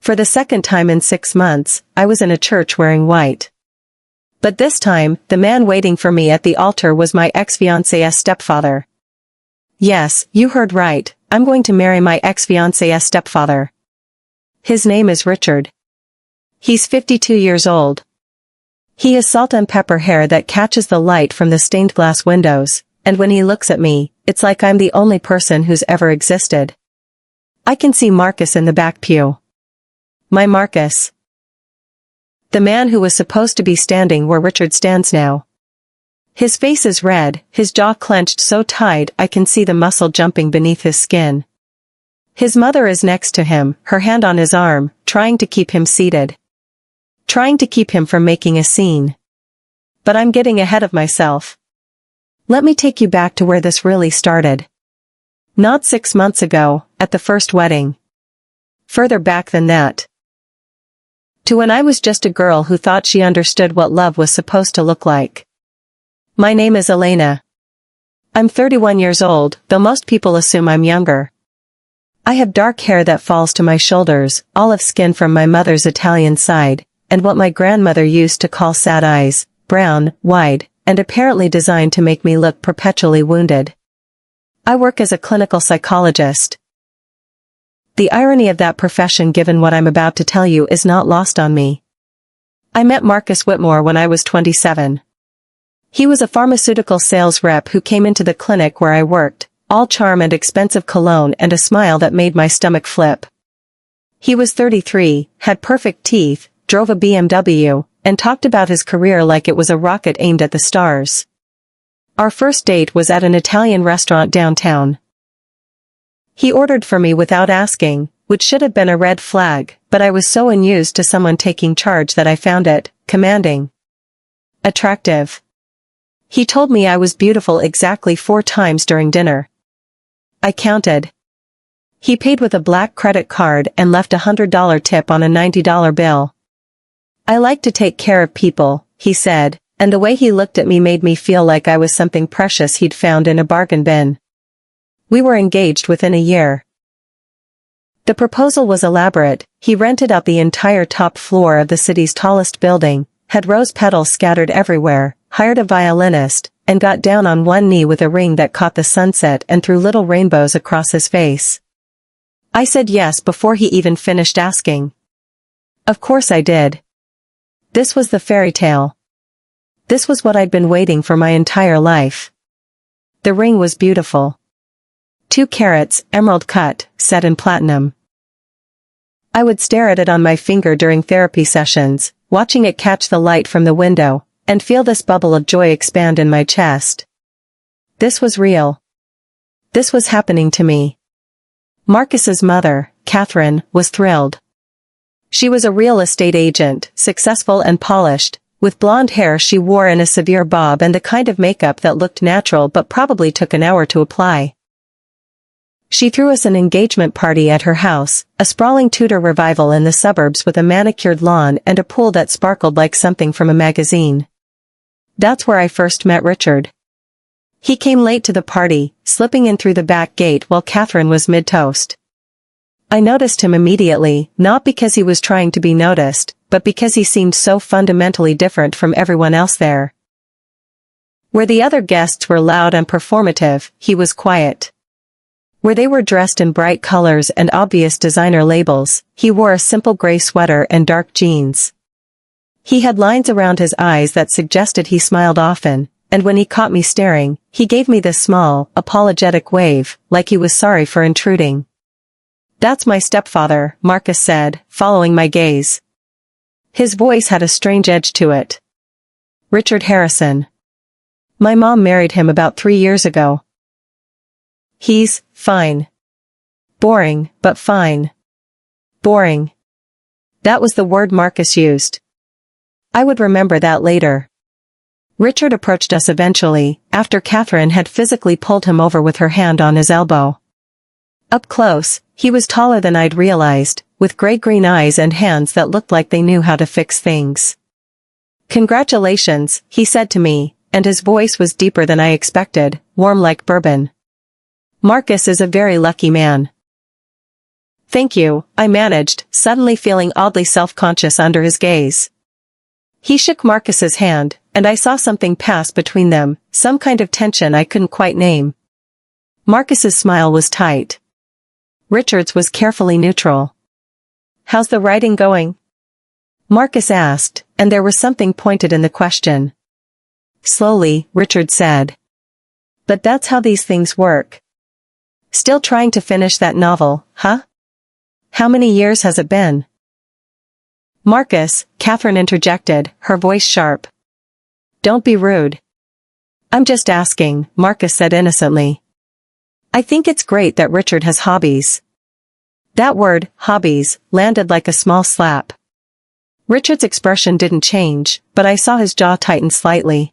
For the second time in 6 months, I was in a church wearing white. But this time, the man waiting for me at the altar was my ex-fiancé's stepfather. Yes, you heard right, I'm going to marry my ex-fiancé's stepfather. His name is Richard. He's 52 years old. He has salt and pepper hair that catches the light from the stained glass windows, and when he looks at me, it's like I'm the only person who's ever existed. I can see Marcus in the back pew. My Marcus. The man who was supposed to be standing where Richard stands now. His face is red, his jaw clenched so tight I can see the muscle jumping beneath his skin. His mother is next to him, her hand on his arm, trying to keep him seated. Trying to keep him from making a scene. But I'm getting ahead of myself. Let me take you back to where this really started. Not 6 months ago, at the first wedding. Further back than that. To when I was just a girl who thought she understood what love was supposed to look like. My name is Elena. I'm 31 years old, though most people assume I'm younger. I have dark hair that falls to my shoulders, olive skin from my mother's Italian side, and what my grandmother used to call sad eyes, brown, wide, and apparently designed to make me look perpetually wounded. I work as a clinical psychologist. The irony of that profession given what I'm about to tell you is not lost on me. I met Marcus Whitmore when I was 27. He was a pharmaceutical sales rep who came into the clinic where I worked, all charm and expensive cologne and a smile that made my stomach flip. He was 33, had perfect teeth, drove a BMW, and talked about his career like it was a rocket aimed at the stars. Our first date was at an Italian restaurant downtown. He ordered for me without asking, which should have been a red flag, but I was so unused to someone taking charge that I found it commanding. Attractive. He told me I was beautiful exactly 4 times during dinner. I counted. He paid with a black credit card and left a $100 tip on a $90 bill. I like to take care of people, he said, and the way he looked at me made me feel like I was something precious he'd found in a bargain bin. We were engaged within a year. The proposal was elaborate. He rented out the entire top floor of the city's tallest building, had rose petals scattered everywhere, hired a violinist, and got down on one knee with a ring that caught the sunset and threw little rainbows across his face. I said yes before he even finished asking. Of course I did. This was the fairy tale. This was what I'd been waiting for my entire life. The ring was beautiful. 2 carats, emerald cut, set in platinum. I would stare at it on my finger during therapy sessions, watching it catch the light from the window, and feel this bubble of joy expand in my chest. This was real. This was happening to me. Marcus's mother, Catherine, was thrilled. She was a real estate agent, successful and polished, with blonde hair she wore in a severe bob and the kind of makeup that looked natural but probably took an hour to apply. She threw us an engagement party at her house, a sprawling Tudor revival in the suburbs with a manicured lawn and a pool that sparkled like something from a magazine. That's where I first met Richard. He came late to the party, slipping in through the back gate while Catherine was mid-toast. I noticed him immediately, not because he was trying to be noticed, but because he seemed so fundamentally different from everyone else there. Where the other guests were loud and performative, he was quiet. Where they were dressed in bright colors and obvious designer labels, he wore a simple gray sweater and dark jeans. He had lines around his eyes that suggested he smiled often, and when he caught me staring, he gave me this small, apologetic wave, like he was sorry for intruding. That's my stepfather, Marcus said, following my gaze. His voice had a strange edge to it. Richard Harrison. My mom married him about 3 years ago. He's fine. Boring, but fine. Boring. That was the word Marcus used. I would remember that later. Richard approached us eventually, after Catherine had physically pulled him over with her hand on his elbow. Up close, he was taller than I'd realized, with gray-green eyes and hands that looked like they knew how to fix things. Congratulations, he said to me, and his voice was deeper than I expected, warm like bourbon. Marcus is a very lucky man. Thank you, I managed, suddenly feeling oddly self-conscious under his gaze. He shook Marcus's hand, and I saw something pass between them, some kind of tension I couldn't quite name. Marcus's smile was tight. Richard's was carefully neutral. How's the writing going? Marcus asked, and there was something pointed in the question. Slowly, Richard said. But that's how these things work. Still trying to finish that novel, huh? How many years has it been? Marcus, Catherine interjected, her voice sharp. Don't be rude. I'm just asking, Marcus said innocently. I think it's great that Richard has hobbies. That word, hobbies, landed like a small slap. Richard's expression didn't change, but I saw his jaw tighten slightly.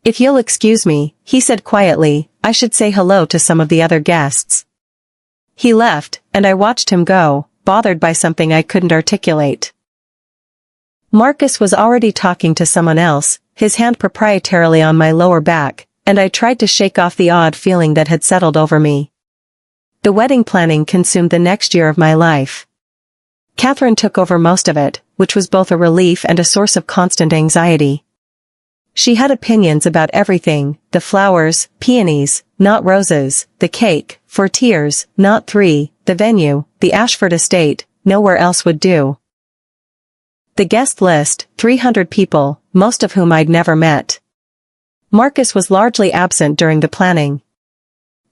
If you'll excuse me, he said quietly, I should say hello to some of the other guests. He left, and I watched him go, bothered by something I couldn't articulate. Marcus was already talking to someone else, his hand proprietarily on my lower back, and I tried to shake off the odd feeling that had settled over me. The wedding planning consumed the next year of my life. Catherine took over most of it, which was both a relief and a source of constant anxiety. She had opinions about everything, the flowers, peonies, not roses, the cake, 4 tiers, not 3, the venue, the Ashford estate, nowhere else would do. The guest list, 300 people, most of whom I'd never met. Marcus was largely absent during the planning.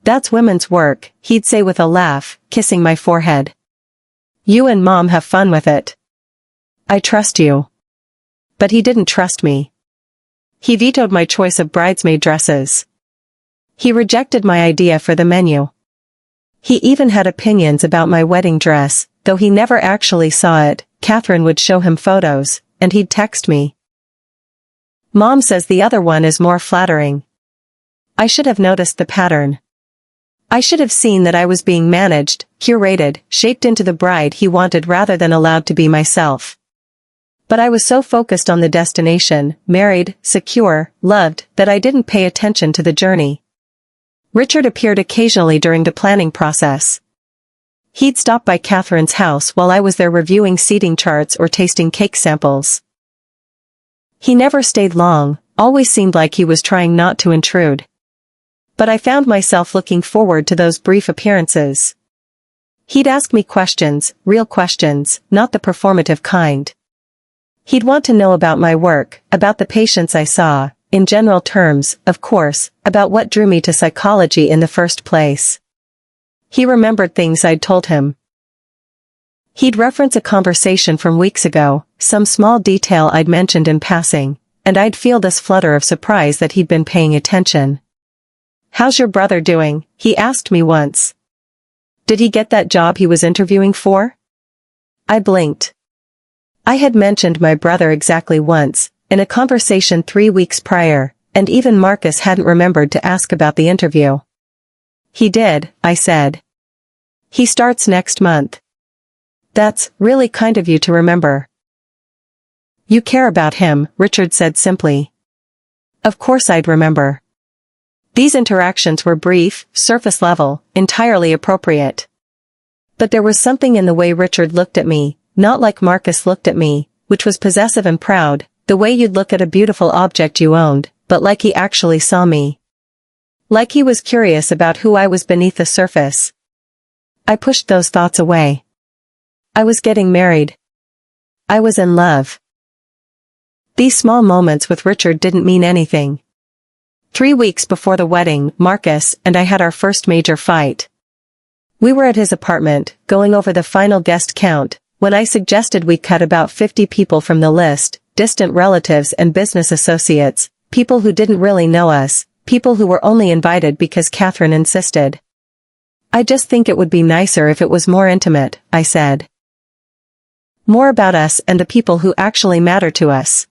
That's women's work, he'd say with a laugh, kissing my forehead. You and Mom have fun with it. I trust you. But he didn't trust me. He vetoed my choice of bridesmaid dresses. He rejected my idea for the menu. He even had opinions about my wedding dress, though he never actually saw it. Catherine would show him photos, and he'd text me. Mom says the other one is more flattering. I should have noticed the pattern. I should have seen that I was being managed, curated, shaped into the bride he wanted rather than allowed to be myself. But I was so focused on the destination, married, secure, loved, that I didn't pay attention to the journey. Richard appeared occasionally during the planning process. He'd stop by Catherine's house while I was there reviewing seating charts or tasting cake samples. He never stayed long, always seemed like he was trying not to intrude. But I found myself looking forward to those brief appearances. He'd ask me questions, real questions, not the performative kind. He'd want to know about my work, about the patients I saw, in general terms, of course, about what drew me to psychology in the first place. He remembered things I'd told him. He'd reference a conversation from weeks ago, some small detail I'd mentioned in passing, and I'd feel this flutter of surprise that he'd been paying attention. How's your brother doing? He asked me once. Did he get that job he was interviewing for? I blinked. I had mentioned my brother exactly once, in a conversation 3 weeks prior, and even Marcus hadn't remembered to ask about the interview. He did, I said. He starts next month. That's really kind of you to remember. You care about him, Richard said simply. Of course I'd remember. These interactions were brief, surface level, entirely appropriate. But there was something in the way Richard looked at me, not like Marcus looked at me, which was possessive and proud, the way you'd look at a beautiful object you owned, but like he actually saw me. Like he was curious about who I was beneath the surface. I pushed those thoughts away. I was getting married. I was in love. These small moments with Richard didn't mean anything. 3 weeks before the wedding, Marcus and I had our first major fight. We were at his apartment, going over the final guest count, when I suggested we cut about 50 people from the list, distant relatives and business associates, people who didn't really know us, people who were only invited because Catherine insisted. I just think it would be nicer if it was more intimate, I said. More about us and the people who actually matter to us.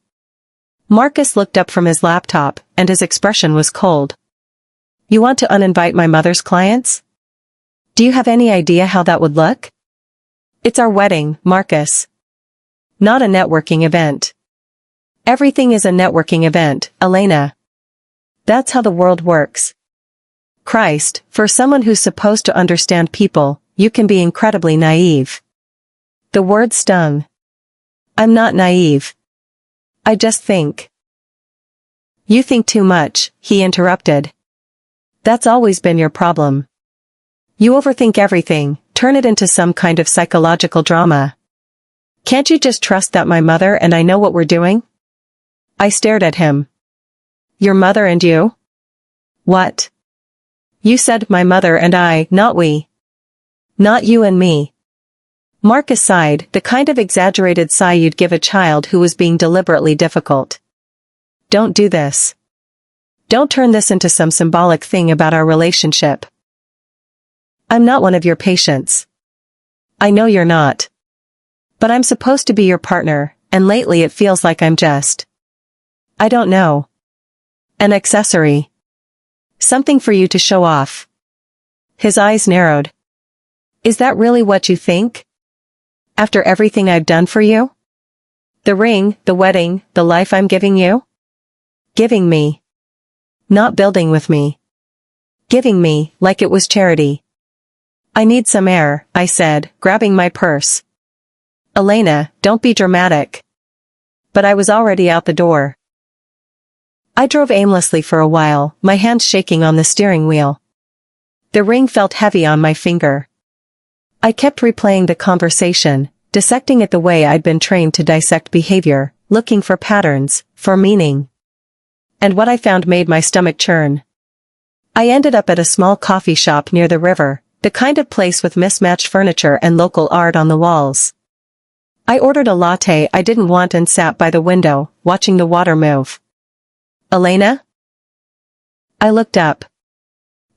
Marcus looked up from his laptop, and his expression was cold. You want to uninvite my mother's clients? Do you have any idea how that would look? It's our wedding, Marcus. Not a networking event. Everything is a networking event, Elena. That's how the world works. Christ, for someone who's supposed to understand people, you can be incredibly naive. The word stung. I'm not naive. I just think. You think too much, he interrupted. That's always been your problem. You overthink everything, turn it into some kind of psychological drama. Can't you just trust that my mother and I know what we're doing? I stared at him. Your mother and you? What? You said my mother and I, not we. Not you and me. Marcus sighed, the kind of exaggerated sigh you'd give a child who was being deliberately difficult. Don't do this. Don't turn this into some symbolic thing about our relationship. I'm not one of your patients. I know you're not. But I'm supposed to be your partner, and lately it feels like I'm just. I don't know. An accessory. Something for you to show off. His eyes narrowed. Is that really what you think? After everything I've done for you? The ring, the wedding, the life I'm giving you? Giving me. Not building with me. Giving me, like it was charity. I need some air, I said, grabbing my purse. Elena, don't be dramatic. But I was already out the door. I drove aimlessly for a while, my hands shaking on the steering wheel. The ring felt heavy on my finger. I kept replaying the conversation, dissecting it the way I'd been trained to dissect behavior, looking for patterns, for meaning. And what I found made my stomach churn. I ended up at a small coffee shop near the river, the kind of place with mismatched furniture and local art on the walls. I ordered a latte I didn't want and sat by the window, watching the water move. Elena? I looked up.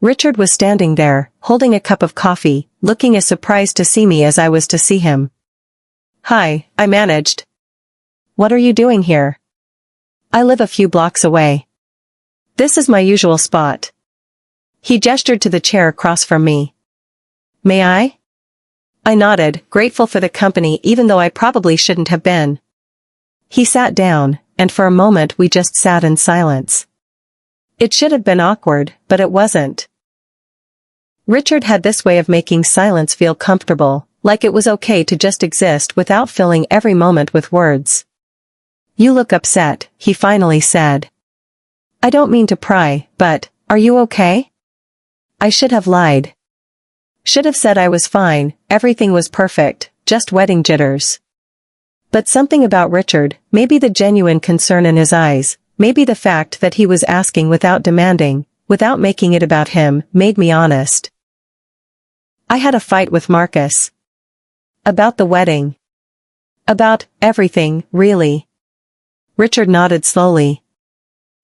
Richard was standing there, holding a cup of coffee, looking as surprised to see me as I was to see him. Hi, I managed. What are you doing here? I live a few blocks away. This is my usual spot. He gestured to the chair across from me. May I? I nodded, grateful for the company even though I probably shouldn't have been. He sat down, and for a moment we just sat in silence. It should have been awkward, but it wasn't. Richard had this way of making silence feel comfortable, like it was okay to just exist without filling every moment with words. You look upset, he finally said. I don't mean to pry, but, are you okay? I should have lied. Should have said I was fine, everything was perfect, just wedding jitters. But something about Richard, maybe the genuine concern in his eyes, maybe the fact that he was asking without demanding, without making it about him, made me honest. I had a fight with Marcus. About the wedding. About everything, really. Richard nodded slowly.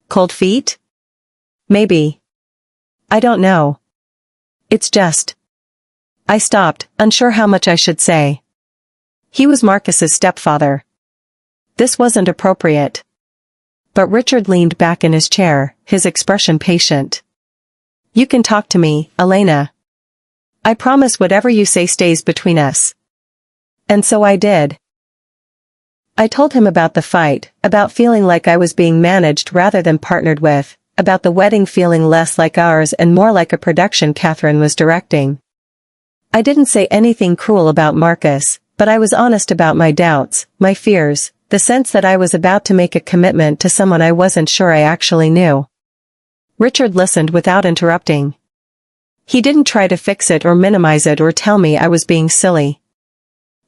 Cold feet? Maybe. I don't know. It's just. I stopped, unsure how much I should say. He was Marcus's stepfather. This wasn't appropriate. But Richard leaned back in his chair, his expression patient. You can talk to me, Elena. I promise whatever you say stays between us. And so I did. I told him about the fight, about feeling like I was being managed rather than partnered with, about the wedding feeling less like ours and more like a production Catherine was directing. I didn't say anything cruel about Marcus, but I was honest about my doubts, my fears, the sense that I was about to make a commitment to someone I wasn't sure I actually knew. Richard listened without interrupting. He didn't try to fix it or minimize it or tell me I was being silly.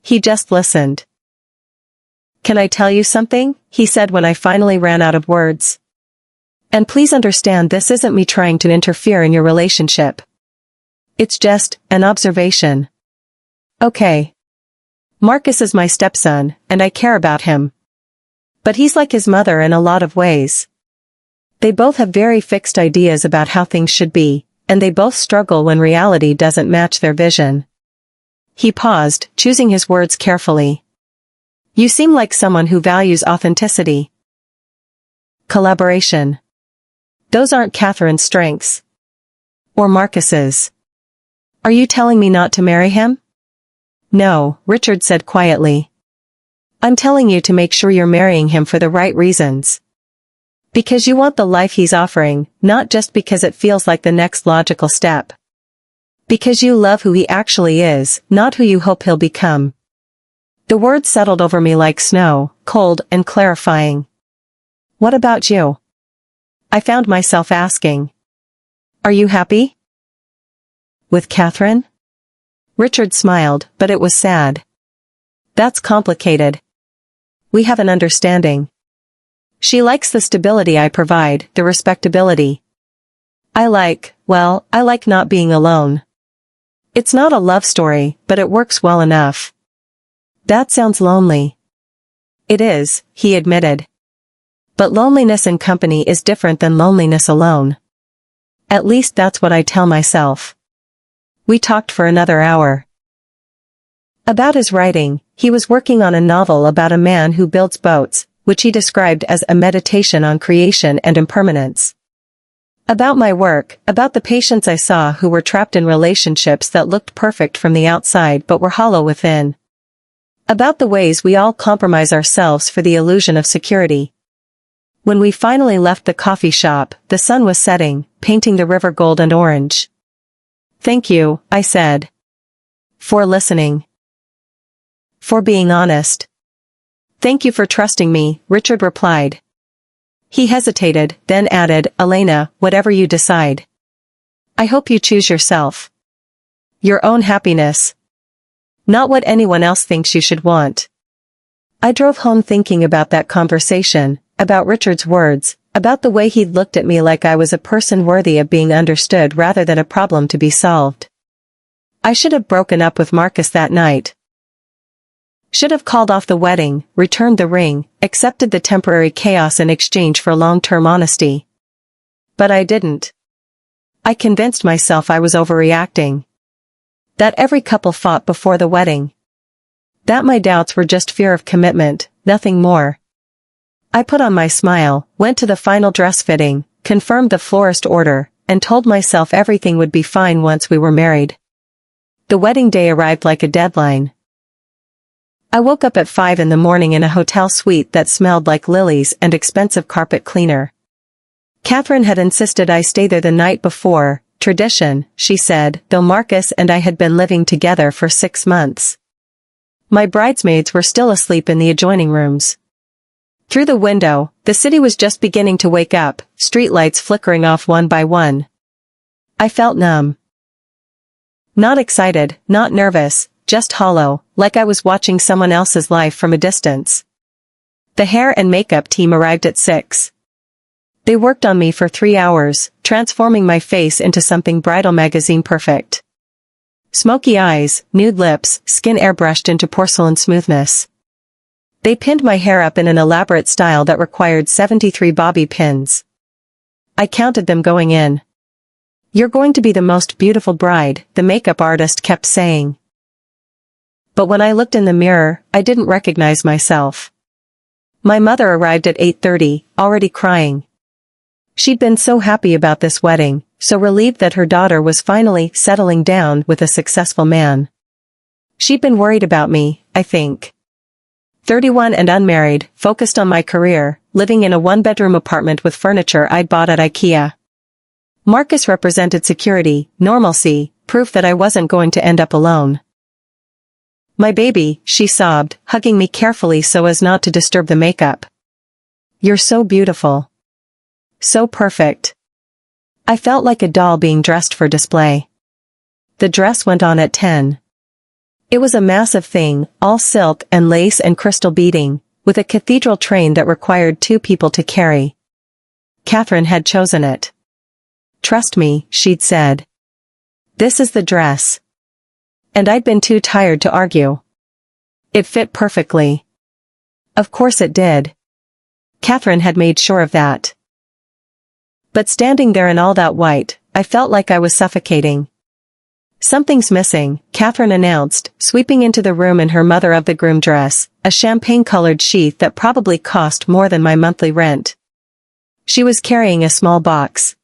He just listened. Can I tell you something? He said when I finally ran out of words. And please understand this isn't me trying to interfere in your relationship. It's just an observation. Okay. Marcus is my stepson, and I care about him. But he's like his mother in a lot of ways. They both have very fixed ideas about how things should be, and they both struggle when reality doesn't match their vision. He paused, choosing his words carefully. You seem like someone who values authenticity. Collaboration. Those aren't Catherine's strengths. Or Marcus's. Are you telling me not to marry him? No, Richard said quietly. I'm telling you to make sure you're marrying him for the right reasons. Because you want the life he's offering, not just because it feels like the next logical step. Because you love who he actually is, not who you hope he'll become. The words settled over me like snow, cold and clarifying. What about you? I found myself asking. Are you happy? With Catherine? Richard smiled, but it was sad. That's complicated. We have an understanding. She likes the stability I provide, the respectability. I like not being alone. It's not a love story, but it works well enough. That sounds lonely. It is, he admitted. But loneliness in company is different than loneliness alone. At least that's what I tell myself. We talked for another hour. About his writing, he was working on a novel about a man who builds boats, which he described as a meditation on creation and impermanence. About my work, about the patients I saw who were trapped in relationships that looked perfect from the outside but were hollow within. About the ways we all compromise ourselves for the illusion of security. When we finally left the coffee shop, the sun was setting, painting the river gold and orange. Thank you, I said. For listening. For being honest. Thank you for trusting me, Richard replied. He hesitated, then added, Elena, whatever you decide. I hope you choose yourself. Your own happiness. Not what anyone else thinks you should want. I drove home thinking about that conversation, about Richard's words, about the way he'd looked at me like I was a person worthy of being understood rather than a problem to be solved. I should have broken up with Marcus that night. Should have called off the wedding, returned the ring, accepted the temporary chaos in exchange for long-term honesty. But I didn't. I convinced myself I was overreacting. That every couple fought before the wedding. That my doubts were just fear of commitment, nothing more. I put on my smile, went to the final dress fitting, confirmed the florist order, and told myself everything would be fine once we were married. The wedding day arrived like a deadline. I woke up at 5 in the morning in a hotel suite that smelled like lilies and expensive carpet cleaner. Catherine had insisted I stay there the night before, tradition, she said, though Marcus and I had been living together for 6 months. My bridesmaids were still asleep in the adjoining rooms. Through the window, the city was just beginning to wake up, streetlights flickering off one by one. I felt numb. Not excited, not nervous, just hollow, like I was watching someone else's life from a distance. The hair and makeup team arrived at 6. They worked on me for 3 hours, transforming my face into something bridal magazine perfect. Smoky eyes, nude lips, skin airbrushed into porcelain smoothness. They pinned my hair up in an elaborate style that required 73 bobby pins. I counted them going in. You're going to be the most beautiful bride, the makeup artist kept saying. But when I looked in the mirror, I didn't recognize myself. My mother arrived at 8:30, already crying. She'd been so happy about this wedding, so relieved that her daughter was finally settling down with a successful man. She'd been worried about me, I think. 31 and unmarried, focused on my career, living in a one-bedroom apartment with furniture I'd bought at IKEA. Marcus represented security, normalcy, proof that I wasn't going to end up alone. My baby, she sobbed, hugging me carefully so as not to disturb the makeup. You're so beautiful. So perfect. I felt like a doll being dressed for display. The dress went on at 10. It was a massive thing, all silk and lace and crystal beading, with a cathedral train that required 2 people to carry. Catherine had chosen it. Trust me, she'd said. This is the dress. And I'd been too tired to argue. It fit perfectly. Of course it did. Catherine had made sure of that. But standing there in all that white, I felt like I was suffocating. Something's missing, Catherine announced, sweeping into the room in her mother-of-the-groom dress, a champagne-colored sheath that probably cost more than my monthly rent. She was carrying a small box.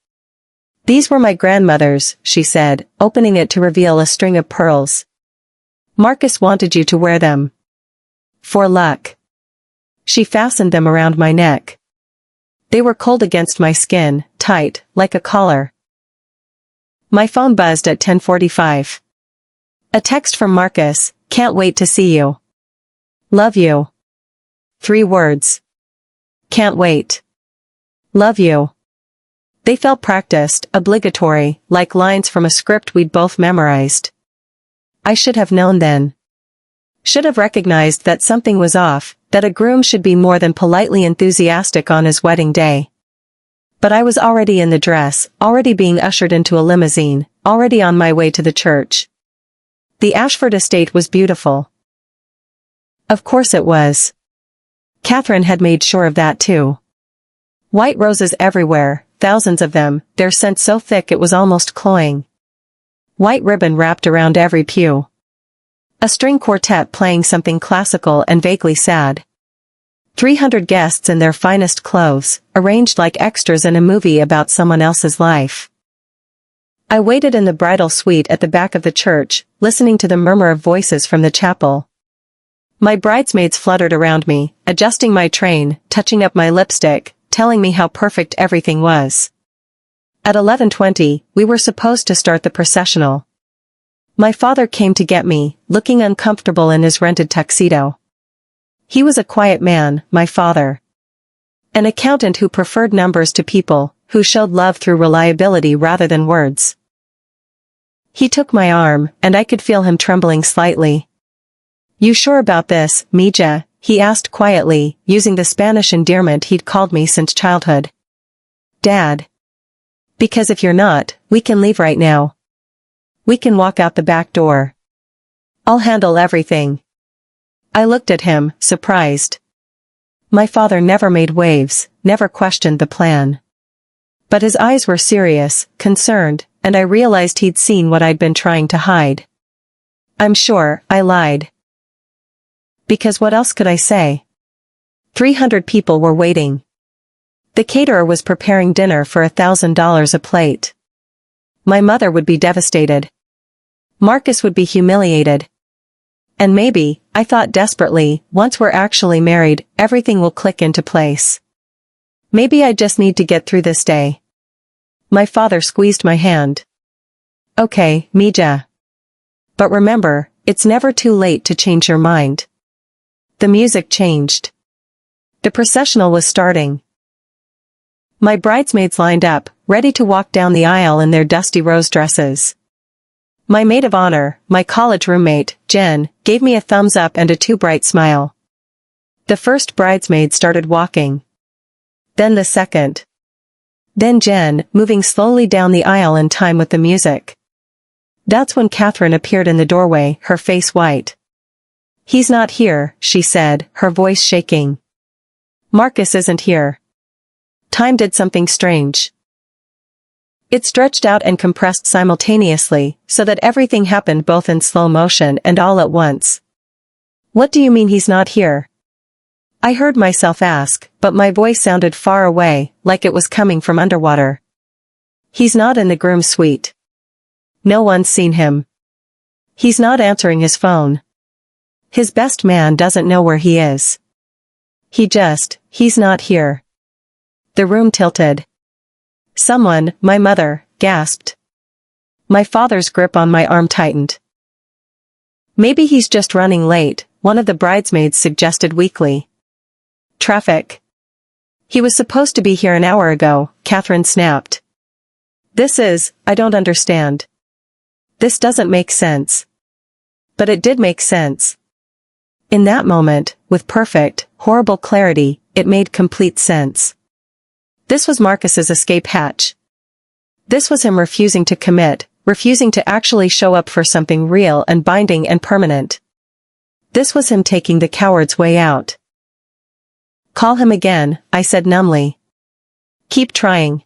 These were my grandmother's, she said, opening it to reveal a string of pearls. Marcus wanted you to wear them. For luck. She fastened them around my neck. They were cold against my skin, tight, like a collar. My phone buzzed at 10:45. A text from Marcus, "Can't wait to see you. Love you." 3 words. Can't wait. Love you. They felt practiced, obligatory, like lines from a script we'd both memorized. I should have known then. Should have recognized that something was off, that a groom should be more than politely enthusiastic on his wedding day. But I was already in the dress, already being ushered into a limousine, already on my way to the church. The Ashford estate was beautiful. Of course it was. Catherine had made sure of that too. White roses everywhere, thousands of them, their scent so thick it was almost cloying. White ribbon wrapped around every pew. A string quartet playing something classical and vaguely sad. 300 guests in their finest clothes, arranged like extras in a movie about someone else's life. I waited in the bridal suite at the back of the church, listening to the murmur of voices from the chapel. My bridesmaids fluttered around me, adjusting my train, touching up my lipstick, telling me how perfect everything was. At 11:20, we were supposed to start the processional. My father came to get me, looking uncomfortable in his rented tuxedo. He was a quiet man, my father. An accountant who preferred numbers to people, who showed love through reliability rather than words. He took my arm, and I could feel him trembling slightly. "You sure about this, Mija?" he asked quietly, using the Spanish endearment he'd called me since childhood. "Dad. Because if you're not, we can leave right now. We can walk out the back door. I'll handle everything." I looked at him, surprised. My father never made waves, never questioned the plan. But his eyes were serious, concerned, and I realized he'd seen what I'd been trying to hide. I'm sure, I lied. Because what else could I say? 300 people were waiting. The caterer was preparing dinner for $1,000 a plate. My mother would be devastated. Marcus would be humiliated. And maybe, I thought desperately, once we're actually married, everything will click into place. Maybe I just need to get through this day. My father squeezed my hand. "Okay, Mija. But remember, it's never too late to change your mind." The music changed. The processional was starting. My bridesmaids lined up, ready to walk down the aisle in their dusty rose dresses. My maid of honor, my college roommate, Jen, gave me a thumbs up and a too bright smile. The first bridesmaid started walking. Then the second. Then Jen, moving slowly down the aisle in time with the music. That's when Catherine appeared in the doorway, her face white. "He's not here," she said, her voice shaking. "Marcus isn't here." Time did something strange. It stretched out and compressed simultaneously, so that everything happened both in slow motion and all at once. "What do you mean he's not here?" I heard myself ask, but my voice sounded far away, like it was coming from underwater. "He's not in the groom's suite. No one's seen him. He's not answering his phone. His best man doesn't know where he is. He's not here." The room tilted. Someone, my mother, gasped. My father's grip on my arm tightened. "Maybe he's just running late," one of the bridesmaids suggested weakly. "Traffic. He was supposed to be here an hour ago," Catherine snapped. I don't understand. This doesn't make sense." But it did make sense. In that moment, with perfect, horrible clarity, it made complete sense. This was Marcus's escape hatch. This was him refusing to commit, refusing to actually show up for something real and binding and permanent. This was him taking the coward's way out. "Call him again," I said numbly. "Keep trying."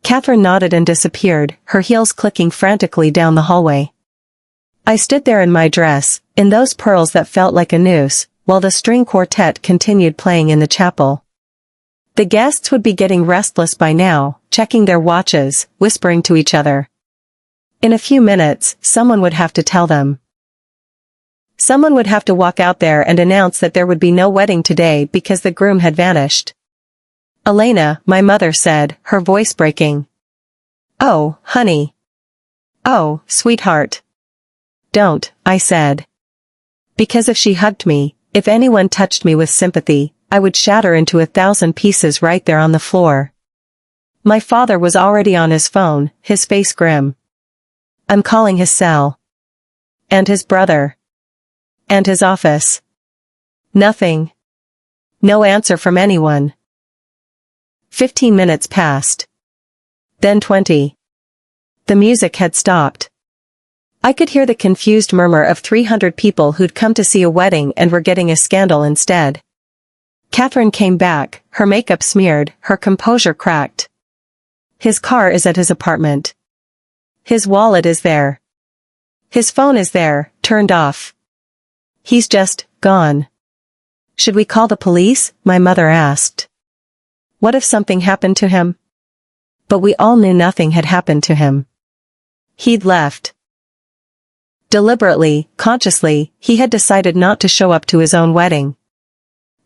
Catherine nodded and disappeared, her heels clicking frantically down the hallway. I stood there in my dress, in those pearls that felt like a noose, while the string quartet continued playing in the chapel. The guests would be getting restless by now, checking their watches, whispering to each other. In a few minutes, someone would have to tell them. Someone would have to walk out there and announce that there would be no wedding today because the groom had vanished. "Elena," my mother said, her voice breaking. "Oh, honey. "Oh, sweetheart. Don't," I said. Because if she hugged me, if anyone touched me with sympathy, I would shatter into 1,000 pieces right there on the floor. My father was already on his phone, his face grim. I'm calling his cell. And his brother. And his office. Nothing. No answer from anyone. 15 minutes passed. Then 20. The music had stopped. I could hear the confused murmur of 300 people who'd come to see a wedding and were getting a scandal instead. Catherine came back, her makeup smeared, her composure cracked. His car is at his apartment. His wallet is there. His phone is there, turned off. He's just gone. Should we call the police? My mother asked. What if something happened to him? But we all knew nothing had happened to him. He'd left. Deliberately, consciously, he had decided not to show up to his own wedding.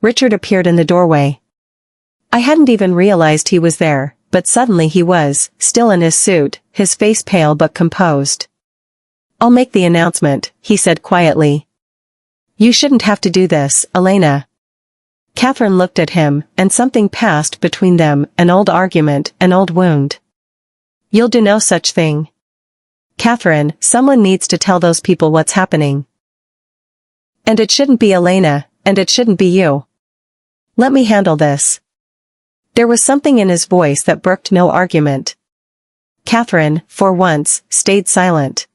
Richard appeared in the doorway. I hadn't even realized he was there, but suddenly he was, still in his suit, his face pale but composed. I'll make the announcement, he said quietly. You shouldn't have to do this, Elena. Catherine looked at him, and something passed between them, an old argument, an old wound. You'll do no such thing. Catherine, someone needs to tell those people what's happening. And it shouldn't be Elena, and it shouldn't be you. Let me handle this. There was something in his voice that brooked no argument. Catherine, for once, stayed silent.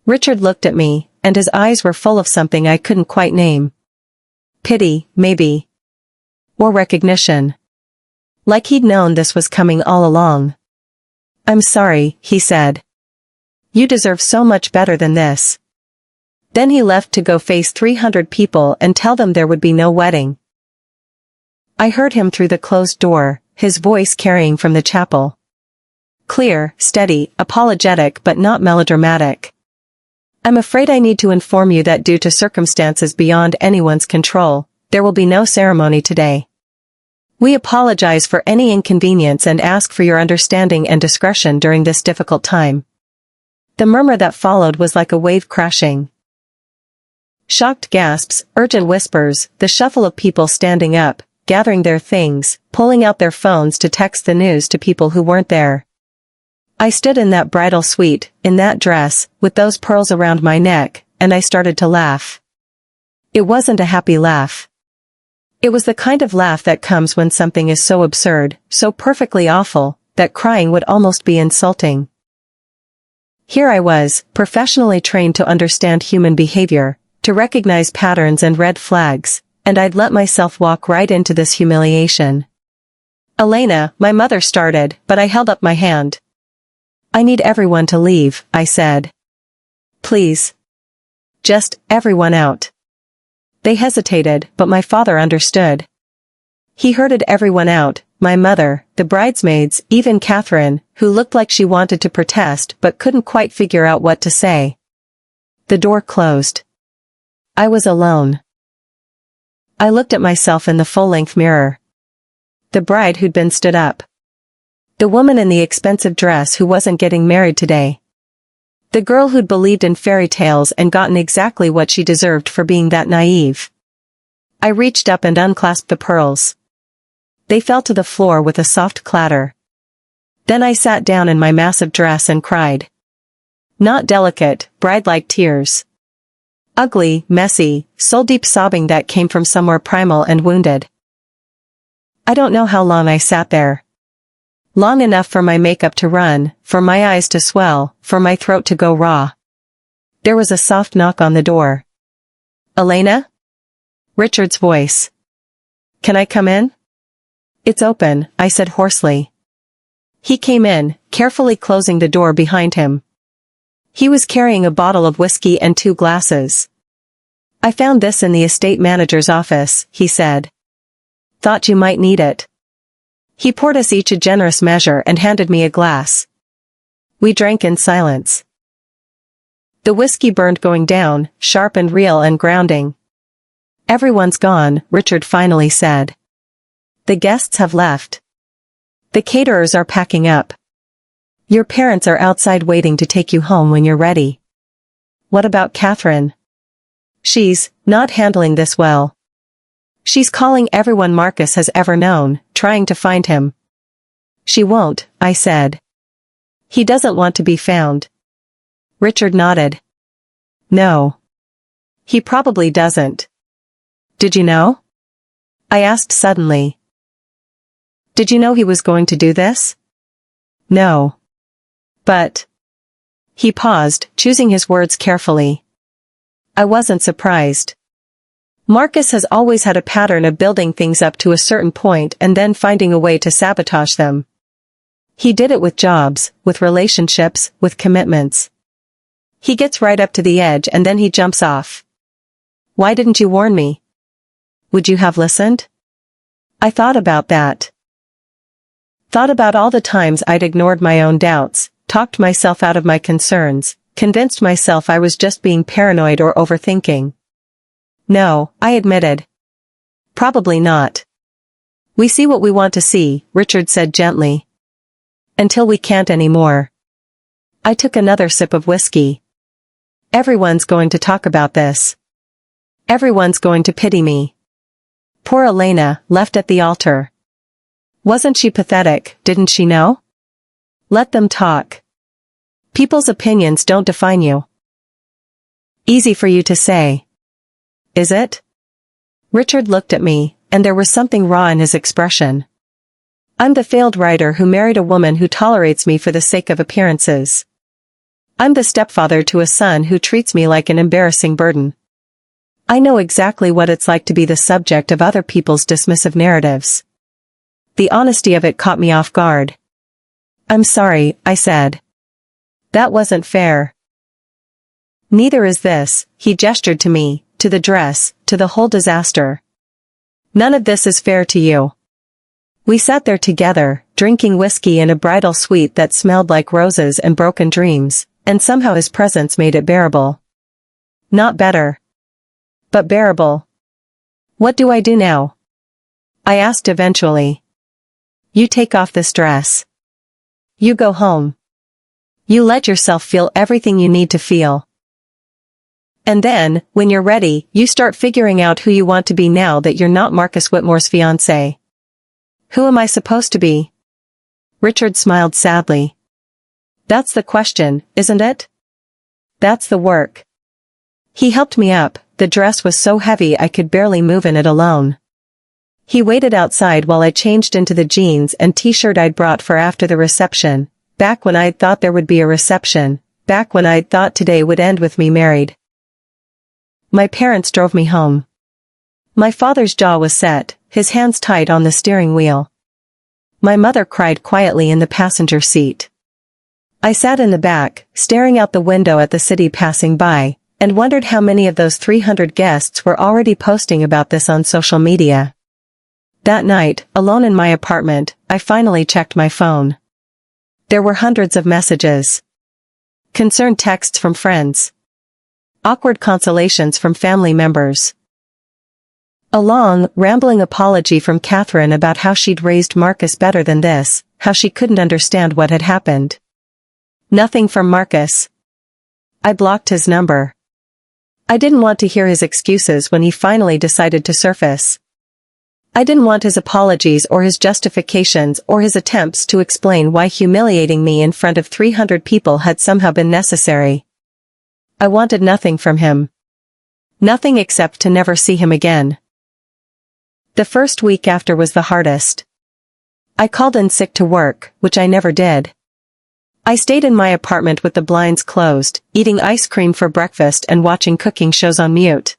Richard looked at me, and his eyes were full of something I couldn't quite name. Pity, maybe. Or recognition. Like he'd known this was coming all along. I'm sorry, he said. You deserve so much better than this. Then he left to go face 300 people and tell them there would be no wedding. I heard him through the closed door, his voice carrying from the chapel. Clear, steady, apologetic but not melodramatic. I'm afraid I need to inform you that due to circumstances beyond anyone's control, there will be no ceremony today. We apologize for any inconvenience and ask for your understanding and discretion during this difficult time. The murmur that followed was like a wave crashing. Shocked gasps, urgent whispers, the shuffle of people standing up, gathering their things, pulling out their phones to text the news to people who weren't there. I stood in that bridal suite, in that dress, with those pearls around my neck, and I started to laugh. It wasn't a happy laugh. It was the kind of laugh that comes when something is so absurd, so perfectly awful, that crying would almost be insulting. Here I was, professionally trained to understand human behavior, to recognize patterns and red flags, and I'd let myself walk right into this humiliation. Elena, my mother started, but I held up my hand. I need everyone to leave, I said. Please. Just, everyone out. They hesitated, but my father understood. He herded everyone out, my mother, the bridesmaids, even Catherine, who looked like she wanted to protest but couldn't quite figure out what to say. The door closed. I was alone. I looked at myself in the full-length mirror. The bride who'd been stood up. The woman in the expensive dress who wasn't getting married today. The girl who'd believed in fairy tales and gotten exactly what she deserved for being that naive. I reached up and unclasped the pearls. They fell to the floor with a soft clatter. Then I sat down in my massive dress and cried. Not delicate, bride-like tears. Ugly, messy, soul-deep sobbing that came from somewhere primal and wounded. I don't know how long I sat there. Long enough for my makeup to run, for my eyes to swell, for my throat to go raw. There was a soft knock on the door. Elena? Richard's voice. Can I come in? It's open, I said hoarsely. He came in, carefully closing the door behind him. He was carrying a bottle of whiskey and 2 glasses. I found this in the estate manager's office, he said. Thought you might need it. He poured us each a generous measure and handed me a glass. We drank in silence. The whiskey burned going down, sharp and real and grounding. Everyone's gone, Richard finally said. The guests have left. The caterers are packing up. Your parents are outside waiting to take you home when you're ready. What about Catherine? She's not handling this well. She's calling everyone Marcus has ever known, trying to find him. She won't, I said. He doesn't want to be found. Richard nodded. No. He probably doesn't. Did you know? I asked suddenly. Did you know he was going to do this? No. But. He paused, choosing his words carefully. I wasn't surprised. Marcus has always had a pattern of building things up to a certain point and then finding a way to sabotage them. He did it with jobs, with relationships, with commitments. He gets right up to the edge and then he jumps off. Why didn't you warn me? Would you have listened? I thought about that. Thought about all the times I'd ignored my own doubts, talked myself out of my concerns, convinced myself I was just being paranoid or overthinking. No, I admitted. Probably not. We see what we want to see, Richard said gently. Until we can't anymore. I took another sip of whiskey. Everyone's going to talk about this. Everyone's going to pity me. Poor Elena, left at the altar. Wasn't she pathetic, didn't she know? Let them talk. People's opinions don't define you. Easy for you to say. Is it? Richard looked at me, and there was something raw in his expression. I'm the failed writer who married a woman who tolerates me for the sake of appearances. I'm the stepfather to a son who treats me like an embarrassing burden. I know exactly what it's like to be the subject of other people's dismissive narratives. The honesty of it caught me off guard. I'm sorry, I said. That wasn't fair. Neither is this, he gestured to me, to the dress, to the whole disaster. None of this is fair to you. We sat there together, drinking whiskey in a bridal suite that smelled like roses and broken dreams, and somehow his presence made it bearable. Not better. But bearable. What do I do now? I asked eventually. You take off this dress. You go home. You let yourself feel everything you need to feel. And then, when you're ready, you start figuring out who you want to be now that you're not Marcus Whitmore's fiancé. Who am I supposed to be? Richard smiled sadly. That's the question, isn't it? That's the work. He helped me up, the dress was so heavy I could barely move in it alone. He waited outside while I changed into the jeans and t-shirt I'd brought for after the reception, back when I'd thought there would be a reception, back when I'd thought today would end with me married. My parents drove me home. My father's jaw was set, his hands tight on the steering wheel. My mother cried quietly in the passenger seat. I sat in the back, staring out the window at the city passing by, and wondered how many of those 300 guests were already posting about this on social media. That night, alone in my apartment, I finally checked my phone. There were hundreds of messages. Concerned texts from friends. Awkward consolations from family members. A long, rambling apology from Catherine about how she'd raised Marcus better than this, how she couldn't understand what had happened. Nothing from Marcus. I blocked his number. I didn't want to hear his excuses when he finally decided to surface. I didn't want his apologies or his justifications or his attempts to explain why humiliating me in front of 300 people had somehow been necessary. I wanted nothing from him. Nothing except to never see him again. The first week after was the hardest. I called in sick to work, which I never did. I stayed in my apartment with the blinds closed, eating ice cream for breakfast and watching cooking shows on mute.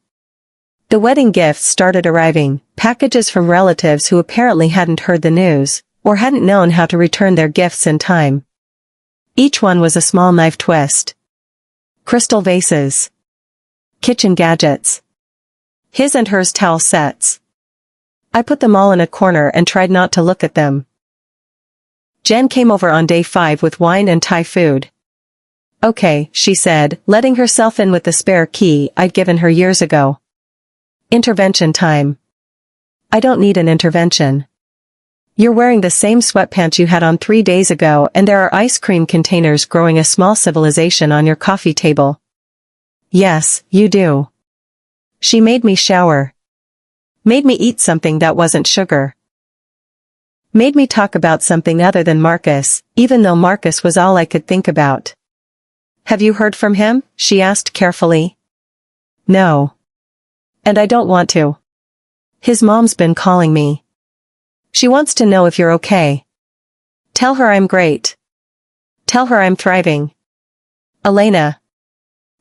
The wedding gifts started arriving, packages from relatives who apparently hadn't heard the news, or hadn't known how to return their gifts in time. Each one was a small knife twist. Crystal vases. Kitchen gadgets. His and hers towel sets. I put them all in a corner and tried not to look at them. Jen came over on day 5 with wine and Thai food. Okay, she said, letting herself in with the spare key I'd given her years ago. Intervention time. I don't need an intervention. You're wearing the same sweatpants you had on 3 days ago, and there are ice cream containers growing a small civilization on your coffee table. Yes, you do. She made me shower. Made me eat something that wasn't sugar. Made me talk about something other than Marcus, even though Marcus was all I could think about. Have you heard from him? She asked carefully. No. And I don't want to. His mom's been calling me. She wants to know if you're okay. Tell her I'm great. Tell her I'm thriving. Elena.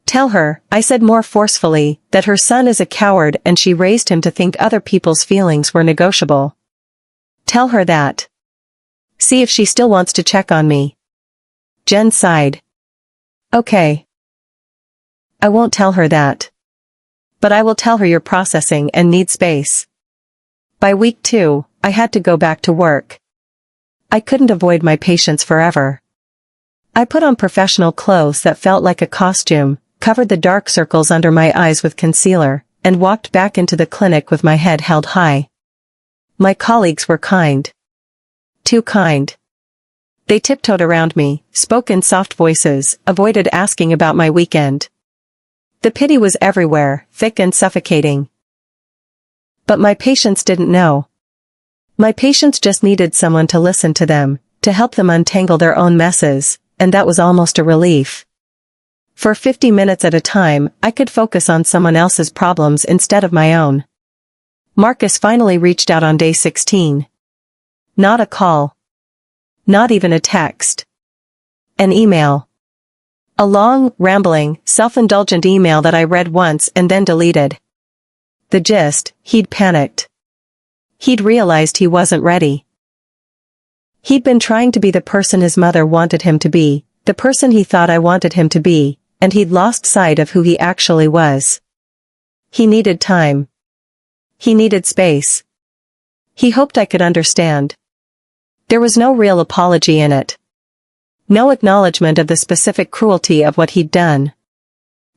Tell her, I said more forcefully, that her son is a coward and she raised him to think other people's feelings were negotiable. Tell her that. See if she still wants to check on me. Jen sighed. Okay. I won't tell her that. But I will tell her you're processing and need space. By week 2, I had to go back to work. I couldn't avoid my patients forever. I put on professional clothes that felt like a costume, covered the dark circles under my eyes with concealer, and walked back into the clinic with my head held high. My colleagues were kind. Too kind. They tiptoed around me, spoke in soft voices, avoided asking about my weekend. The pity was everywhere, thick and suffocating. But my patients didn't know. My patients just needed someone to listen to them, to help them untangle their own messes, and that was almost a relief. For 50 minutes at a time, I could focus on someone else's problems instead of my own. Marcus finally reached out on day 16. Not a call. Not even a text. An email. A long, rambling, self-indulgent email that I read once and then deleted. The gist, he'd panicked. He'd realized he wasn't ready. He'd been trying to be the person his mother wanted him to be, the person he thought I wanted him to be, and he'd lost sight of who he actually was. He needed time. He needed space. He hoped I could understand. There was no real apology in it. No acknowledgement of the specific cruelty of what he'd done.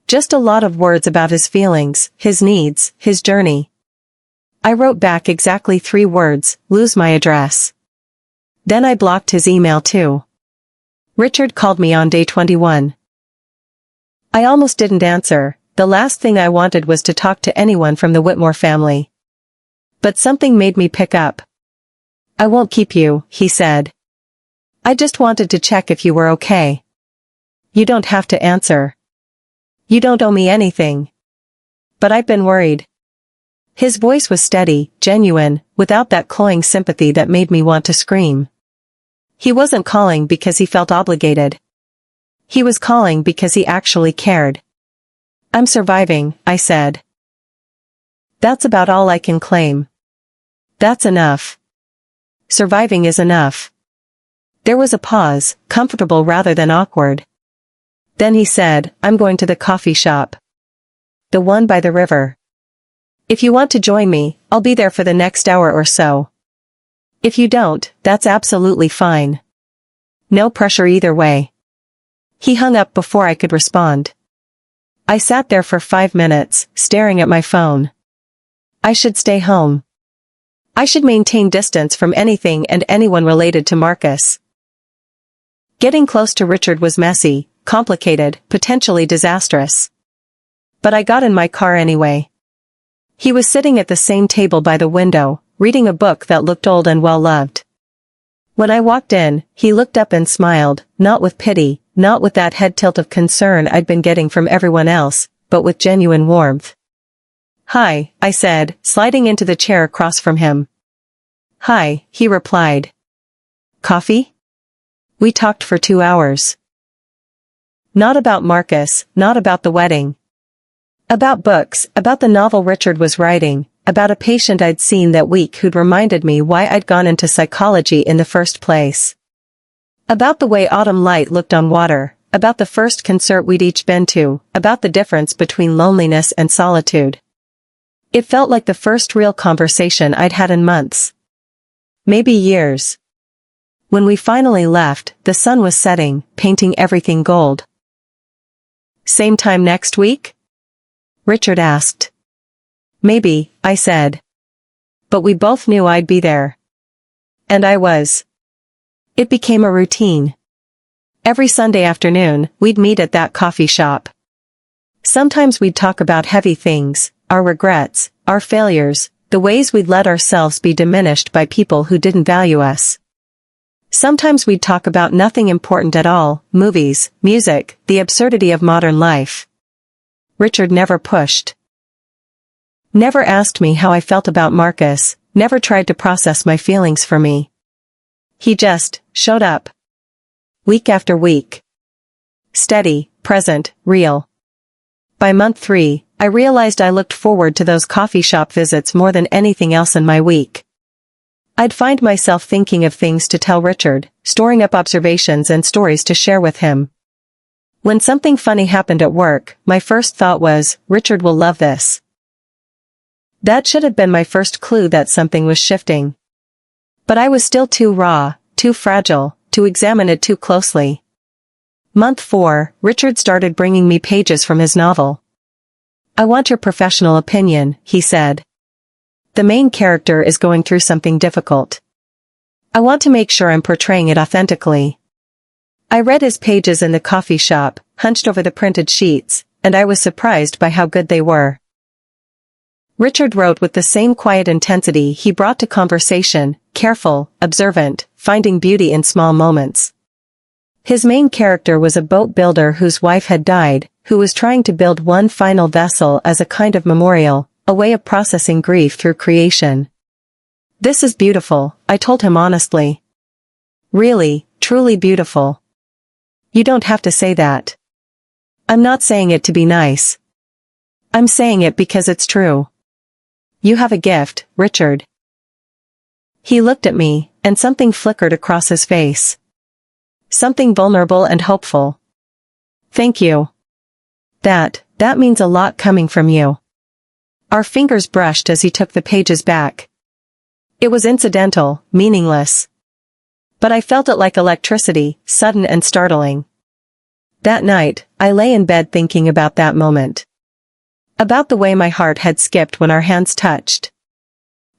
Just a lot of words about his feelings, his needs, his journey. I wrote back exactly 3 words, lose my address. Then I blocked his email too. Richard called me on day 21. I almost didn't answer. The last thing I wanted was to talk to anyone from the Whitmore family. But something made me pick up. I won't keep you, he said. I just wanted to check if you were okay. You don't have to answer. You don't owe me anything. But I've been worried. His voice was steady, genuine, without that cloying sympathy that made me want to scream. He wasn't calling because he felt obligated. He was calling because he actually cared. I'm surviving, I said. That's about all I can claim. That's enough. Surviving is enough. There was a pause, comfortable rather than awkward. Then he said, I'm going to the coffee shop. The one by the river. If you want to join me, I'll be there for the next hour or so. If you don't, that's absolutely fine. No pressure either way. He hung up before I could respond. I sat there for 5 minutes, staring at my phone. I should stay home. I should maintain distance from anything and anyone related to Marcus. Getting close to Richard was messy, complicated, potentially disastrous. But I got in my car anyway. He was sitting at the same table by the window, reading a book that looked old and well-loved. When I walked in, he looked up and smiled, not with pity, not with that head tilt of concern I'd been getting from everyone else, but with genuine warmth. Hi, I said, sliding into the chair across from him. Hi, he replied. Coffee? We talked for 2 hours. Not about Marcus, not about the wedding. About books, about the novel Richard was writing, about a patient I'd seen that week who'd reminded me why I'd gone into psychology in the first place. About the way autumn light looked on water, about the first concert we'd each been to, about the difference between loneliness and solitude. It felt like the first real conversation I'd had in months. Maybe years. When we finally left, the sun was setting, painting everything gold. Same time next week? Richard asked. Maybe, I said. But we both knew I'd be there. And I was. It became a routine. Every Sunday afternoon, we'd meet at that coffee shop. Sometimes we'd talk about heavy things, our regrets, our failures, the ways we'd let ourselves be diminished by people who didn't value us. Sometimes we'd talk about nothing important at all, movies, music, the absurdity of modern life. Richard never pushed. Never asked me how I felt about Marcus, never tried to process my feelings for me. He just showed up. Week after week. Steady, present, real. By month 3, I realized I looked forward to those coffee shop visits more than anything else in my week. I'd find myself thinking of things to tell Richard, storing up observations and stories to share with him. When something funny happened at work, my first thought was, Richard will love this. That should have been my first clue that something was shifting. But I was still too raw, too fragile, to examine it too closely. Month 4, Richard started bringing me pages from his novel. I want your professional opinion, he said. The main character is going through something difficult. I want to make sure I'm portraying it authentically. I read his pages in the coffee shop, hunched over the printed sheets, and I was surprised by how good they were. Richard wrote with the same quiet intensity he brought to conversation, careful, observant, finding beauty in small moments. His main character was a boat builder whose wife had died, who was trying to build one final vessel as a kind of memorial, a way of processing grief through creation. This is beautiful, I told him honestly. Really, truly beautiful. You don't have to say that. I'm not saying it to be nice. I'm saying it because it's true. You have a gift, Richard. He looked at me, and something flickered across his face. Something vulnerable and hopeful. Thank you. That means a lot coming from you. Our fingers brushed as he took the pages back. It was incidental, meaningless. But I felt it like electricity, sudden and startling. That night, I lay in bed thinking about that moment. About the way my heart had skipped when our hands touched.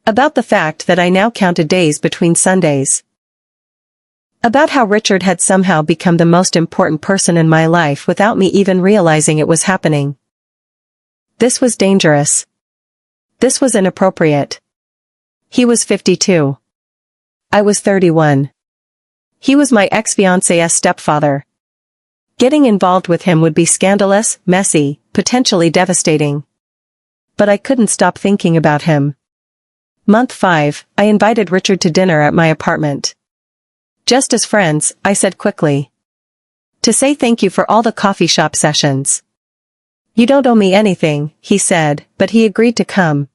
About the fact that I now counted days between Sundays. About how Richard had somehow become the most important person in my life without me even realizing it was happening. This was dangerous. This was inappropriate. He was 52. I was 31. He was my ex-fiancé's stepfather. Getting involved with him would be scandalous, messy, potentially devastating. But I couldn't stop thinking about him. Month 5, I invited Richard to dinner at my apartment. Just as friends, I said quickly. To say thank you for all the coffee shop sessions. You don't owe me anything, he said, but he agreed to come.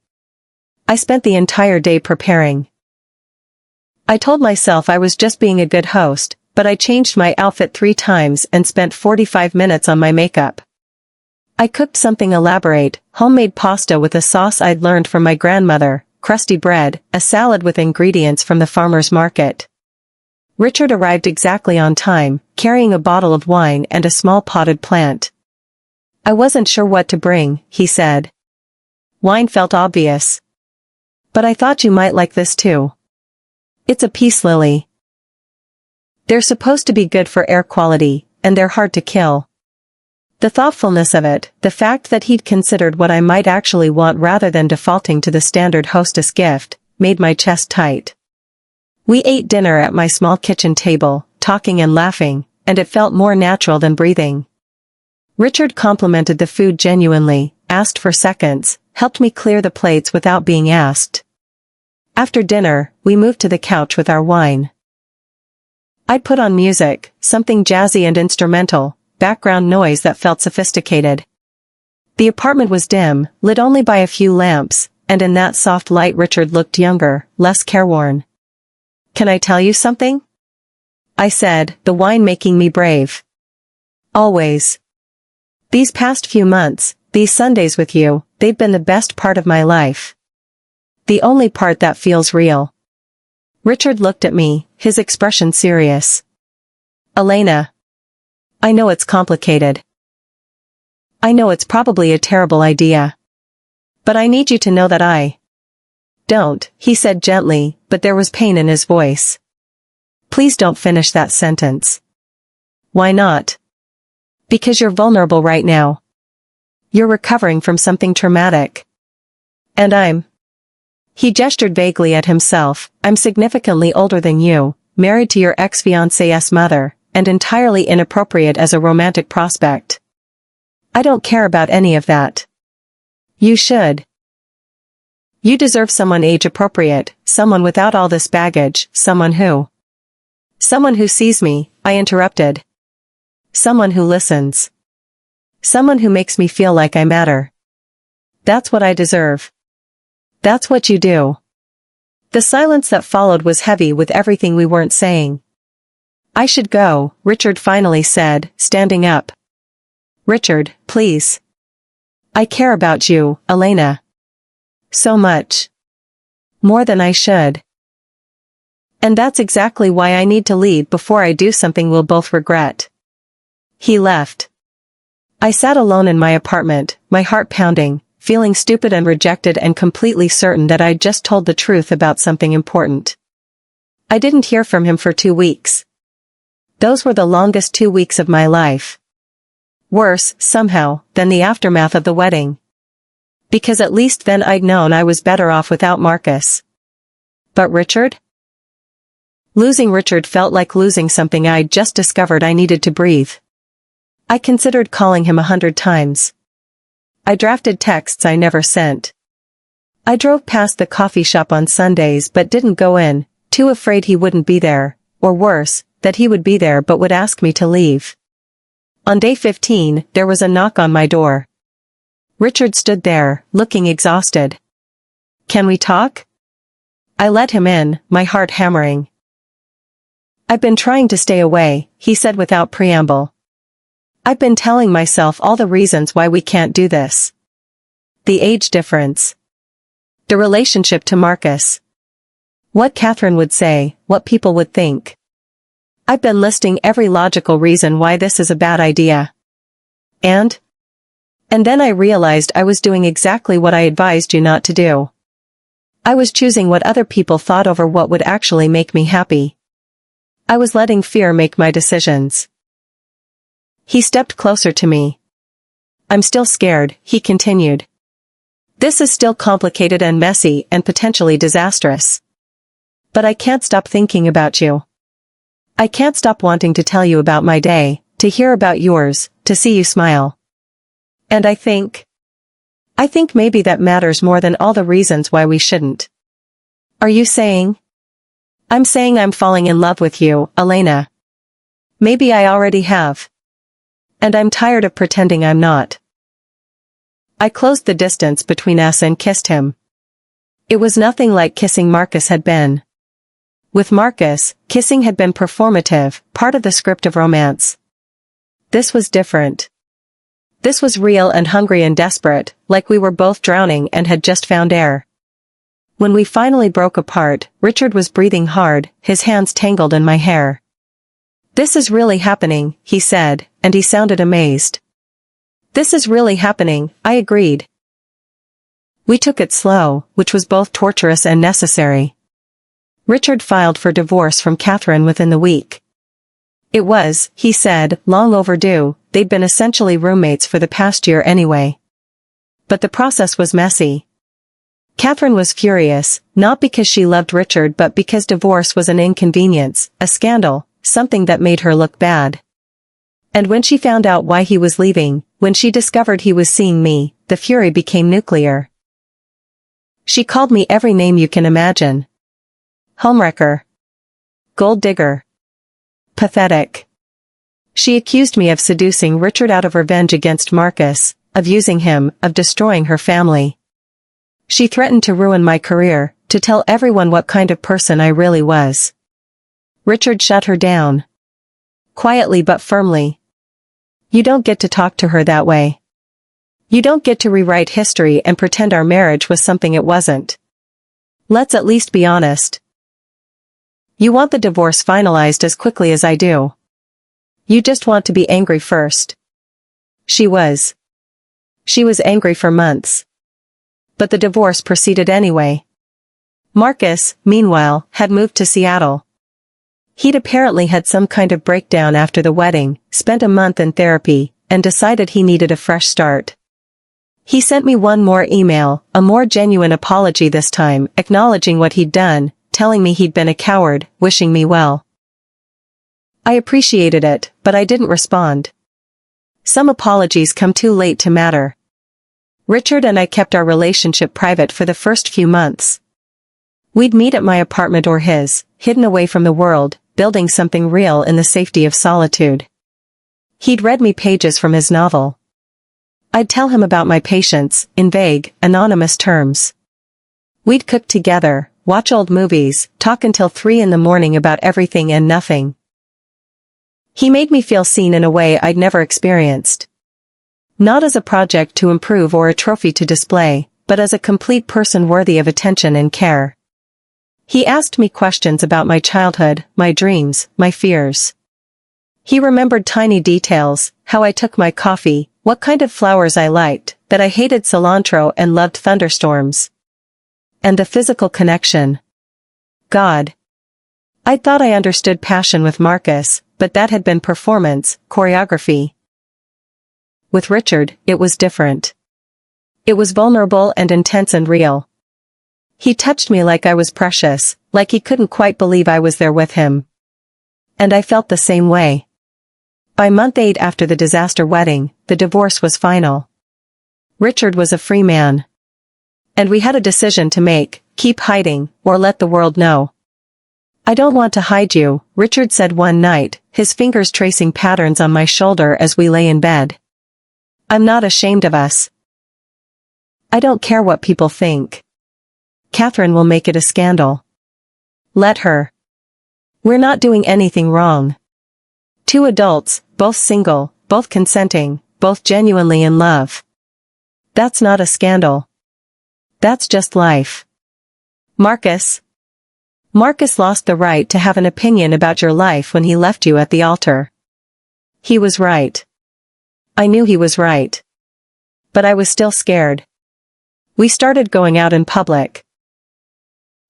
I spent the entire day preparing. I told myself I was just being a good host, but I changed my outfit 3 times and spent 45 minutes on my makeup. I cooked something elaborate, homemade pasta with a sauce I'd learned from my grandmother, crusty bread, a salad with ingredients from the farmer's market. Richard arrived exactly on time, carrying a bottle of wine and a small potted plant. I wasn't sure what to bring, he said. Wine felt obvious. But I thought you might like this too. It's a peace lily. They're supposed to be good for air quality, and they're hard to kill. The thoughtfulness of it, the fact that he'd considered what I might actually want rather than defaulting to the standard hostess gift, made my chest tight. We ate dinner at my small kitchen table, talking and laughing, and it felt more natural than breathing. Richard complimented the food genuinely, asked for seconds, helped me clear the plates without being asked. After dinner, we moved to the couch with our wine. I'd put on music, something jazzy and instrumental, background noise that felt sophisticated. The apartment was dim, lit only by a few lamps, and in that soft light Richard looked younger, less careworn. Can I tell you something? I said, the wine making me brave. Always. These past few months, these Sundays with you, they've been the best part of my life. The only part that feels real. Richard looked at me, his expression serious. Elena. I know it's complicated. I know it's probably a terrible idea. But I need you to know that I don't, he said gently, but there was pain in his voice. Please don't finish that sentence. Why not? Because you're vulnerable right now. You're recovering from something traumatic. And He gestured vaguely at himself. I'm significantly older than you, married to your ex-fiancé's mother, and entirely inappropriate as a romantic prospect. I don't care about any of that. You should. You deserve someone age-appropriate, someone without all this baggage, someone who sees me, I interrupted. Someone who listens. Someone who makes me feel like I matter. That's what I deserve. That's what you do. The silence that followed was heavy with everything we weren't saying. I should go, Richard finally said, standing up. Richard, please. I care about you, Elena. So much. More than I should. And that's exactly why I need to leave before I do something we'll both regret. He left. I sat alone in my apartment, my heart pounding, feeling stupid and rejected and completely certain that I'd just told the truth about something important. I didn't hear from him for 2 weeks. Those were the longest 2 weeks of my life. Worse, somehow, than the aftermath of the wedding. Because at least then I'd known I was better off without Marcus. But Richard? Losing Richard felt like losing something I'd just discovered I needed to breathe. I considered calling him 100 times. I drafted texts I never sent. I drove past the coffee shop on Sundays but didn't go in, too afraid he wouldn't be there, or worse, that he would be there but would ask me to leave. On day 15, there was a knock on my door. Richard stood there, looking exhausted. Can we talk? I let him in, my heart hammering. I've been trying to stay away, he said without preamble. I've been telling myself all the reasons why we can't do this. The age difference. The relationship to Marcus. What Catherine would say, what people would think. I've been listing every logical reason why this is a bad idea. And then I realized I was doing exactly what I advised you not to do. I was choosing what other people thought over what would actually make me happy. I was letting fear make my decisions. He stepped closer to me. I'm still scared, he continued. This is still complicated and messy and potentially disastrous. But I can't stop thinking about you. I can't stop wanting to tell you about my day, to hear about yours, to see you smile. And I think maybe that matters more than all the reasons why we shouldn't. Are you saying? I'm saying I'm falling in love with you, Elena. Maybe I already have. And I'm tired of pretending I'm not. I closed the distance between us and kissed him. It was nothing like kissing Marcus had been. With Marcus, kissing had been performative, part of the script of romance. This was different. This was real and hungry and desperate, like we were both drowning and had just found air. When we finally broke apart, Richard was breathing hard, his hands tangled in my hair. This is really happening, he said, and he sounded amazed. This is really happening, I agreed. We took it slow, which was both torturous and necessary. Richard filed for divorce from Catherine within the week. It was, he said, long overdue, they'd been essentially roommates for the past year anyway. But the process was messy. Catherine was furious, not because she loved Richard but because divorce was an inconvenience, a scandal, something that made her look bad. And when she found out why he was leaving, when she discovered he was seeing me, the fury became nuclear. She called me every name you can imagine. Homewrecker. Gold digger. Pathetic. She accused me of seducing Richard out of revenge against Marcus, of using him, of destroying her family. She threatened to ruin my career, to tell everyone what kind of person I really was. Richard shut her down. Quietly but firmly. You don't get to talk to her that way. You don't get to rewrite history and pretend our marriage was something it wasn't. Let's at least be honest. You want the divorce finalized as quickly as I do. You just want to be angry first. She was. She was angry for months. But the divorce proceeded anyway. Marcus, meanwhile, had moved to Seattle. He'd apparently had some kind of breakdown after the wedding, spent a month in therapy, and decided he needed a fresh start. He sent me one more email, a more genuine apology this time, acknowledging what he'd done, telling me he'd been a coward, wishing me well. I appreciated it, but I didn't respond. Some apologies come too late to matter. Richard and I kept our relationship private for the first few months. We'd meet at my apartment or his, hidden away from the world, building something real in the safety of solitude. He'd read me pages from his novel. I'd tell him about my patients, in vague, anonymous terms. We'd cook together, watch old movies, talk until 3 a.m. about everything and nothing. He made me feel seen in a way I'd never experienced. Not as a project to improve or a trophy to display, but as a complete person worthy of attention and care. He asked me questions about my childhood, my dreams, my fears. He remembered tiny details, how I took my coffee, what kind of flowers I liked, that I hated cilantro and loved thunderstorms. And the physical connection. God. I thought I understood passion with Marcus, but that had been performance, choreography. With Richard, it was different. It was vulnerable and intense and real. He touched me like I was precious, like he couldn't quite believe I was there with him. And I felt the same way. By month 8 after the disaster wedding, the divorce was final. Richard was a free man. And we had a decision to make, keep hiding, or let the world know. I don't want to hide you, Richard said one night, his fingers tracing patterns on my shoulder as we lay in bed. I'm not ashamed of us. I don't care what people think. Catherine will make it a scandal. Let her. We're not doing anything wrong. 2 adults, both single, both consenting, both genuinely in love. That's not a scandal. That's just life. Marcus. Marcus lost the right to have an opinion about your life when he left you at the altar. He was right. I knew he was right. But I was still scared. We started going out in public.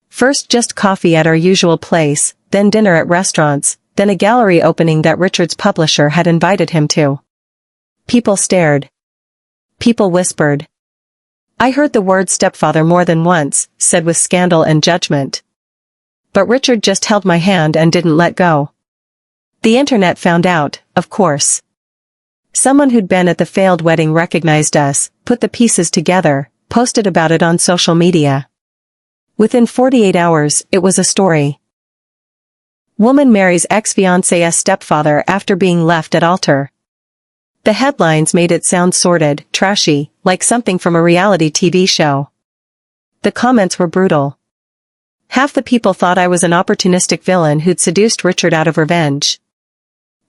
First just coffee at our usual place, then dinner at restaurants, then a gallery opening that Richard's publisher had invited him to. People stared. People whispered. I heard the word stepfather more than once, said with scandal and judgment. But Richard just held my hand and didn't let go. The internet found out, of course. Someone who'd been at the failed wedding recognized us, put the pieces together, posted about it on social media. Within 48 hours, it was a story. Woman marries ex-fiancé as stepfather after being left at altar. The headlines made it sound sordid, trashy, like something from a reality TV show. The comments were brutal. Half the people thought I was an opportunistic villain who'd seduced Richard out of revenge.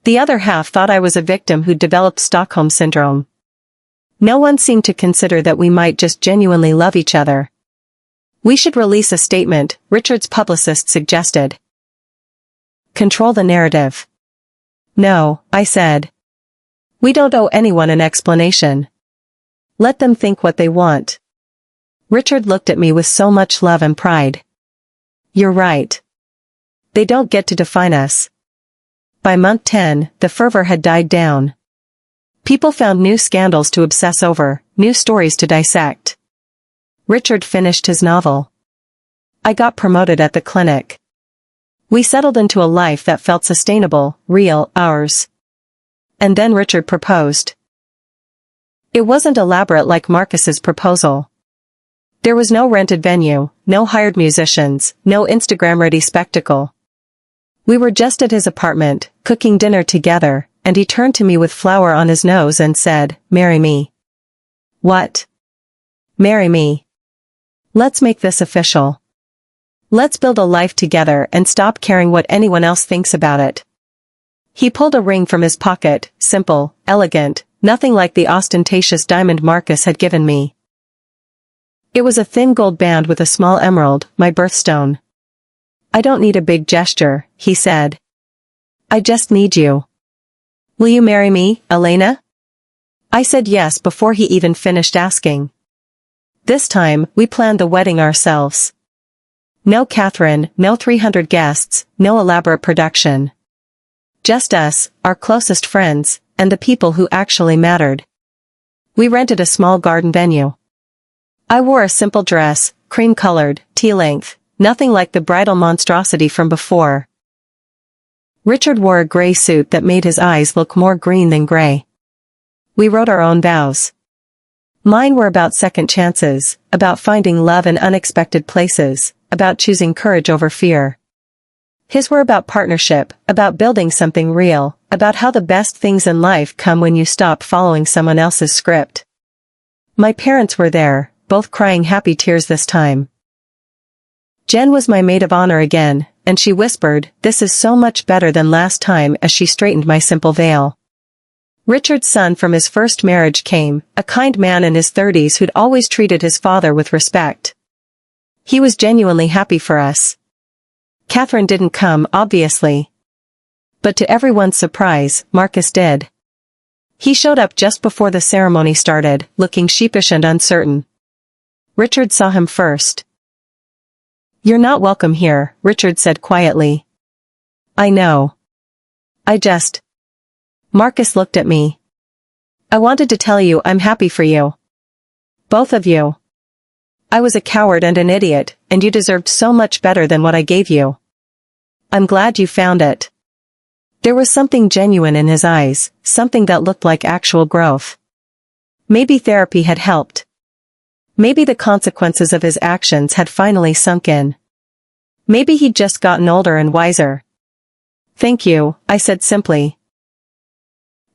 The other half thought I was a victim who'd developed Stockholm Syndrome. No one seemed to consider that we might just genuinely love each other. We should release a statement, Richard's publicist suggested. Control the narrative. No, I said. We don't owe anyone an explanation. Let them think what they want. Richard looked at me with so much love and pride. You're right. They don't get to define us. By month 10, the fervor had died down. People found new scandals to obsess over, new stories to dissect. Richard finished his novel. I got promoted at the clinic. We settled into a life that felt sustainable, real, ours. And then Richard proposed. It wasn't elaborate like Marcus's proposal. There was no rented venue, no hired musicians, no Instagram-ready spectacle. We were just at his apartment, cooking dinner together, and he turned to me with flour on his nose and said, "Marry me." What? Marry me. Let's make this official. Let's build a life together and stop caring what anyone else thinks about it. He pulled a ring from his pocket, simple, elegant, nothing like the ostentatious diamond Marcus had given me. It was a thin gold band with a small emerald, my birthstone. I don't need a big gesture, he said. I just need you. Will you marry me, Elena? I said yes before he even finished asking. This time, we planned the wedding ourselves. No Catherine, no 300 guests, no elaborate production. Just us, our closest friends, and the people who actually mattered. We rented a small garden venue. I wore a simple dress, cream-colored, tea-length, nothing like the bridal monstrosity from before. Richard wore a gray suit that made his eyes look more green than gray. We wrote our own vows. Mine were about second chances, about finding love in unexpected places, about choosing courage over fear. His were about partnership, about building something real, about how the best things in life come when you stop following someone else's script. My parents were there, both crying happy tears this time. Jen was my maid of honor again, and she whispered, "This is so much better than last time," as she straightened my simple veil. Richard's son from his first marriage came, a kind man in his 30s who'd always treated his father with respect. He was genuinely happy for us. Catherine didn't come, obviously. But to everyone's surprise, Marcus did. He showed up just before the ceremony started, looking sheepish and uncertain. Richard saw him first. "You're not welcome here," Richard said quietly. "I know. Marcus looked at me. "I wanted to tell you I'm happy for you. Both of you. I was a coward and an idiot, and you deserved so much better than what I gave you. I'm glad you found it." There was something genuine in his eyes, something that looked like actual growth. Maybe therapy had helped. Maybe the consequences of his actions had finally sunk in. Maybe he'd just gotten older and wiser. "Thank you," I said simply.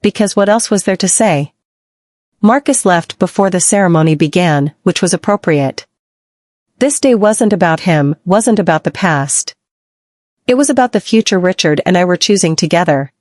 Because what else was there to say? Marcus left before the ceremony began, which was appropriate. This day wasn't about him, wasn't about the past. It was about the future Richard and I were choosing together.